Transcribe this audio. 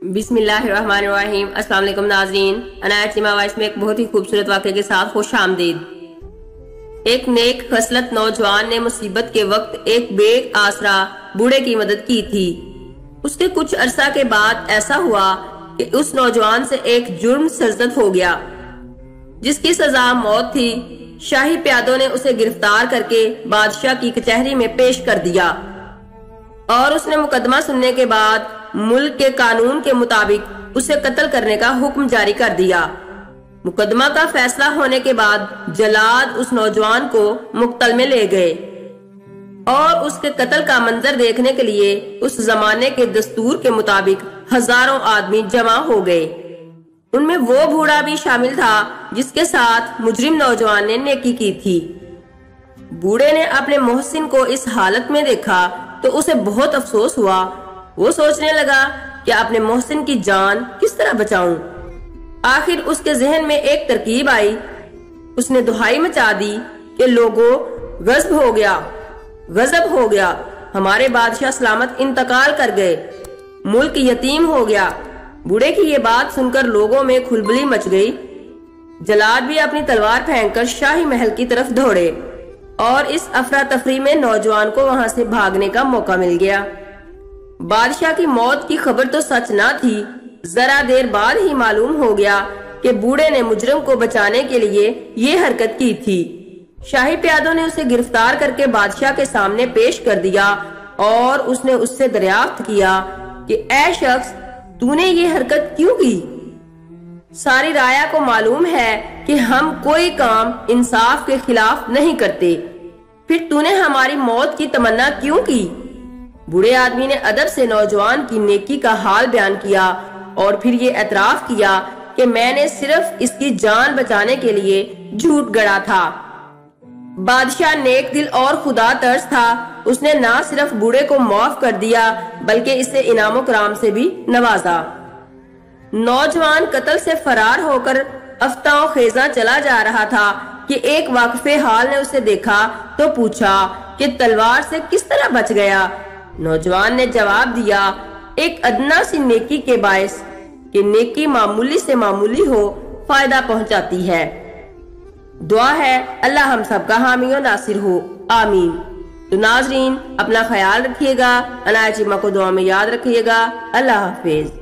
بسم اللہ الرحمن الرحیم۔ السلام علیکم ناظرین، عنایت چیمہ وائس میں ایک بہت ہی خوبصورت واقعے کے ساتھ خوش آمدید۔ ایک نیک خصلت نوجوان نے مصیبت کے وقت ایک بے آسرا بوڑھے کی مدد کی تھی۔ اس کے کچھ عرصہ کے بعد ایسا ہوا کہ اس نوجوان سے ایک جرم سرزد ہو گیا جس کی سزا موت تھی۔ شاہی پیادوں نے اسے گرفتار کر کے بادشاہ کی کچہری میں پیش کر دیا اور اس نے مقدمہ سننے کے بعد ملک کے قانون کے مطابق اسے قتل کرنے کا حکم جاری کر دیا۔ مقدمہ کا فیصلہ ہونے کے بعد جلاد اس نوجوان کو مقتل میں لے گئے اور اس کے قتل کا منظر دیکھنے کے لیے اس زمانے کے دستور کے مطابق ہزاروں آدمی جمع ہو گئے۔ ان میں وہ بوڑھا بھی شامل تھا جس کے ساتھ مجرم نوجوان نے نیکی کی تھی۔ بوڑھے نے اپنے محسن کو اس حالت میں دیکھا تو اسے بہت افسوس ہوا۔ وہ سوچنے لگا کہ اپنے محسن کی جان کس طرح بچاؤں۔ آخر اس کے ذہن میں ایک ترکیب آئی۔ اس نے دہائی مچا دی کہ لوگوں، غضب ہو گیا، ہمارے بادشاہ سلامت انتقال کر گئے، ملک یتیم ہو گیا۔ بوڑھے کی یہ بات سن کر لوگوں میں کھلبلی مچ گئی۔ جلاد بھی اپنی تلوار پھینک کر شاہی محل کی طرف دوڑے اور اس افراتفری میں نوجوان کو وہاں سے بھاگنے کا موقع مل گیا۔ بادشاہ کی موت کی خبر تو سچ نہ تھی، ذرا دیر بعد ہی معلوم ہو گیا کہ بوڑھے نے مجرم کو بچانے کے لیے یہ حرکت کی تھی۔ شاہی پیادوں نے اسے گرفتار کر کے بادشاہ کے سامنے پیش کر دیا اور اس نے اس سے دریافت کیا کہ اے شخص، تو نے یہ حرکت کیوں کی؟ ساری رعایا کو معلوم ہے کہ ہم کوئی کام انصاف کے خلاف نہیں کرتے، پھر تو نے ہماری موت کی تمنا کیوں کی؟ بوڑھے آدمی نے ادب سے نوجوان کی نیکی کا حال بیان کیا اور پھر یہ اعتراف کیا کہ میں نے صرف اس کی جان بچانے کے لیے جھوٹ گڑا تھا۔ بادشاہ نیک دل اور خدا ترس تھا۔ اس نے نہ صرف بوڑھے کو معاف کر دیا بلکہ اسے انعام و کرام سے بھی نوازا۔ نوجوان قتل سے فرار ہو کر افتاں و خیزاں چلا جا رہا تھا کہ ایک واقف حال نے اسے دیکھا تو پوچھا کہ تلوار سے کس طرح بچ گیا؟ نوجوان نے جواب دیا، ایک ادنا سی نیکی کے باعث، کہ نیکی معمولی سے معمولی ہو فائدہ پہنچاتی ہے۔ دعا ہے اللہ ہم سب کا حامی و ناصر ہو، آمین۔ تو ناظرین اپنا خیال رکھیے گا، عنایت چیمہ کو دعا میں یاد رکھیے گا۔ اللہ حافظ۔